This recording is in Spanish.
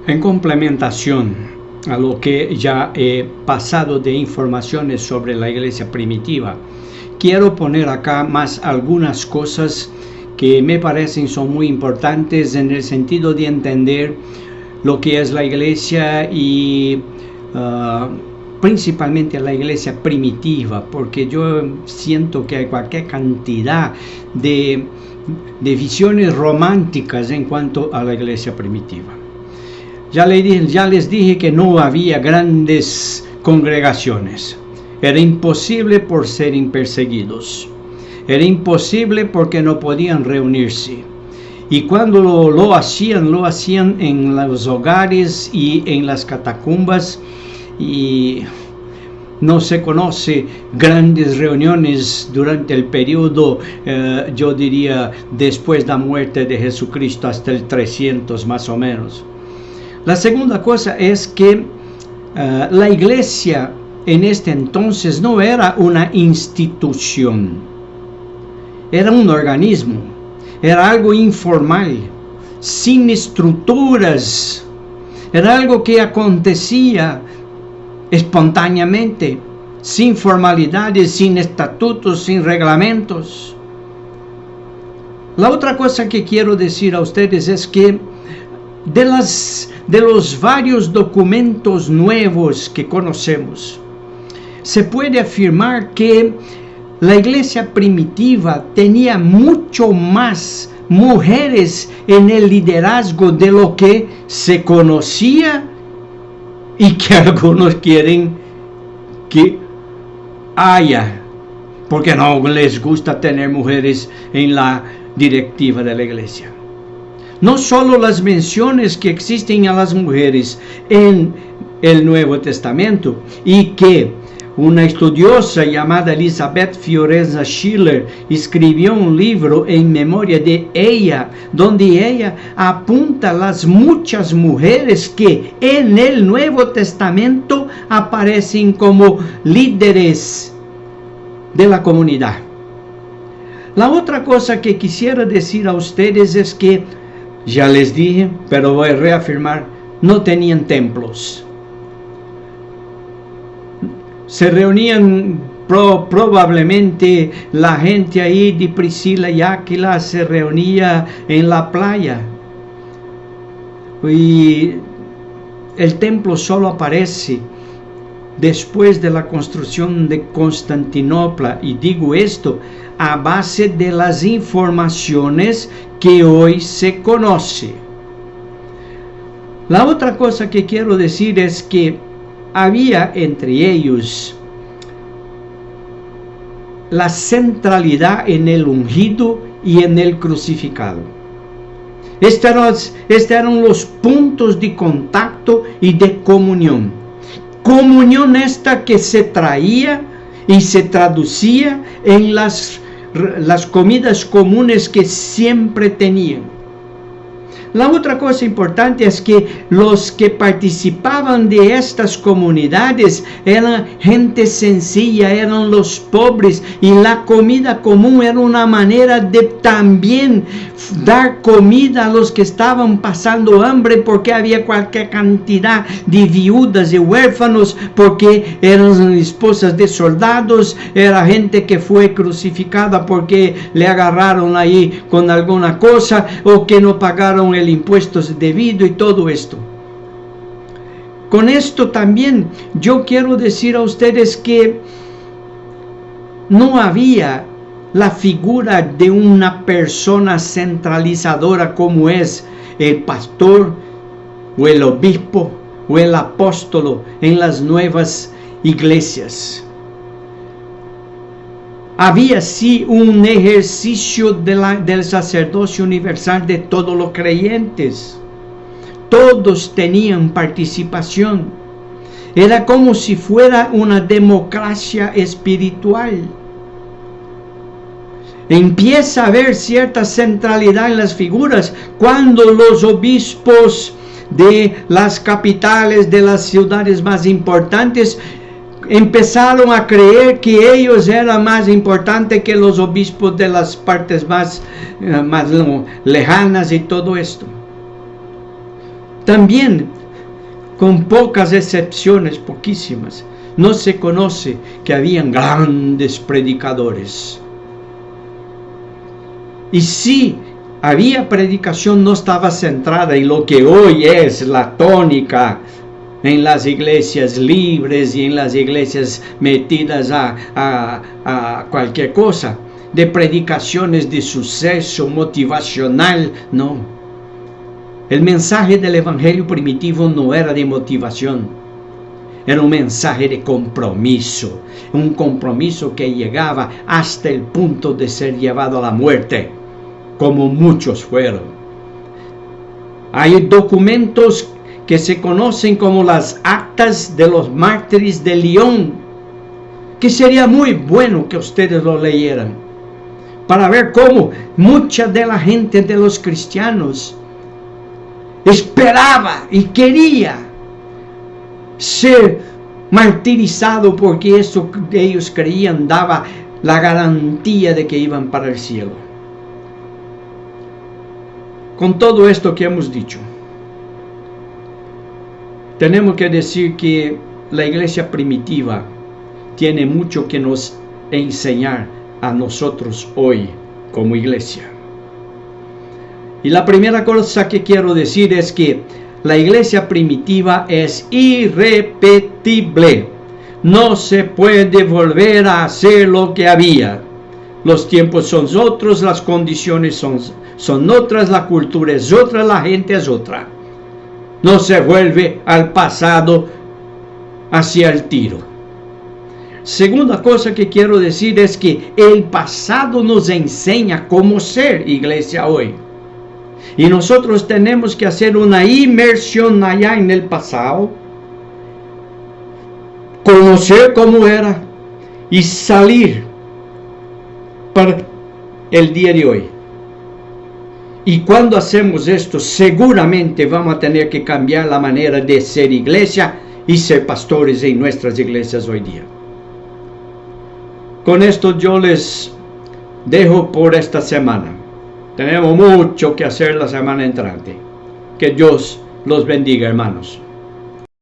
En complementación a lo que ya he pasado de informaciones sobre la iglesia primitiva, quiero poner acá más algunas cosas que me parecen son muy importantes en el sentido de entender lo que es la iglesia y principalmente la iglesia primitiva, porque yo siento que hay cualquier cantidad de visiones románticas en cuanto a la iglesia primitiva. Ya les dije que no había grandes congregaciones. Era imposible por ser perseguidos. Era imposible porque no podían reunirse. Y cuando lo hacían en los hogares y en las catacumbas. Y no se conoce grandes reuniones durante el periodo, yo diría, después de la muerte de Jesucristo hasta el 300 más o menos. La segunda cosa es que la iglesia en este entonces no era una institución, era un organismo, era algo informal, sin estructuras, era algo que acontecía espontáneamente, sin formalidades, sin estatutos, sin reglamentos. La otra cosa que quiero decir a ustedes es que de los varios documentos nuevos que conocemos, se puede afirmar que la iglesia primitiva tenía mucho más mujeres en el liderazgo de lo que se conocía y que algunos quieren que haya, porque no les gusta tener mujeres en la directiva de la iglesia. No solo las menciones que existen a las mujeres en el Nuevo Testamento, y que una estudiosa llamada Elizabeth Fiorenza Schiller escribió un libro en memoria de ella, donde ella apunta las muchas mujeres que en el Nuevo Testamento aparecen como líderes de la comunidad. La otra cosa que quisiera decir a ustedes es que, ya les dije, pero voy a reafirmar, no tenían templos. Se reunían probablemente la gente ahí de Priscila y Áquila, se reunía en la playa. Y el templo solo aparece después de la construcción de Constantinopla. Y digo esto a base de las informaciones que hoy se conoce. La otra cosa que quiero decir es que había entre ellos la centralidad en el ungido y en el crucificado. Estos eran los puntos de contacto y de comunión. Comunión esta que se traía y se traducía en las comidas comunes que siempre tenían. La otra cosa importante es que los que participaban de estas comunidades eran gente sencilla, eran los pobres, y la comida común era una manera de también dar comida a los que estaban pasando hambre, porque había cualquier cantidad de viudas y huérfanos, porque eran esposas de soldados, era gente que fue crucificada porque le agarraron ahí con alguna cosa, o que no pagaron el impuestos debido, y todo esto. Con esto también yo quiero decir a ustedes que no había la figura de una persona centralizadora como es el pastor o el obispo o el apóstolo en las nuevas iglesias. Había sí un ejercicio del sacerdocio universal de todos los creyentes. Todos tenían participación. Era como si fuera una democracia espiritual. Empieza a haber cierta centralidad en las figuras cuando los obispos de las capitales, de las ciudades más importantes, empezaron a creer que ellos eran más importantes que los obispos de las partes más lejanas y todo esto. También, con pocas excepciones, poquísimas, no se conoce que habían grandes predicadores. Y si había predicación, no estaba centrada en lo que hoy es la tónica en las iglesias libres y en las iglesias metidas a cualquier cosa, de predicaciones de suceso motivacional. No. El mensaje del evangelio primitivo no era de motivación, era un mensaje de compromiso, un compromiso que llegaba hasta el punto de ser llevado a la muerte, como muchos fueron. Hay documentos que se conocen como las actas de los mártires de Lyon, que sería muy bueno que ustedes lo leyeran, para ver cómo mucha de la gente de los cristianos esperaba y quería ser martirizado, porque eso ellos creían daba la garantía de que iban para el cielo. Con todo esto que hemos dicho, tenemos que decir que la iglesia primitiva tiene mucho que nos enseñar a nosotros hoy como iglesia. Y la primera cosa que quiero decir es que la iglesia primitiva es irrepetible. No se puede volver a hacer lo que había. Los tiempos son otros, las condiciones son otras, la cultura es otra, la gente es otra. No se vuelve al pasado hacia el tiro. Segunda cosa que quiero decir es que el pasado nos enseña cómo ser iglesia hoy. Y nosotros tenemos que hacer una inmersión allá en el pasado, conocer cómo era y salir para el día de hoy. Y cuando hacemos esto, seguramente vamos a tener que cambiar la manera de ser iglesia y ser pastores en nuestras iglesias hoy día. Con esto yo les dejo por esta semana. Tenemos mucho que hacer la semana entrante. Que Dios los bendiga, hermanos.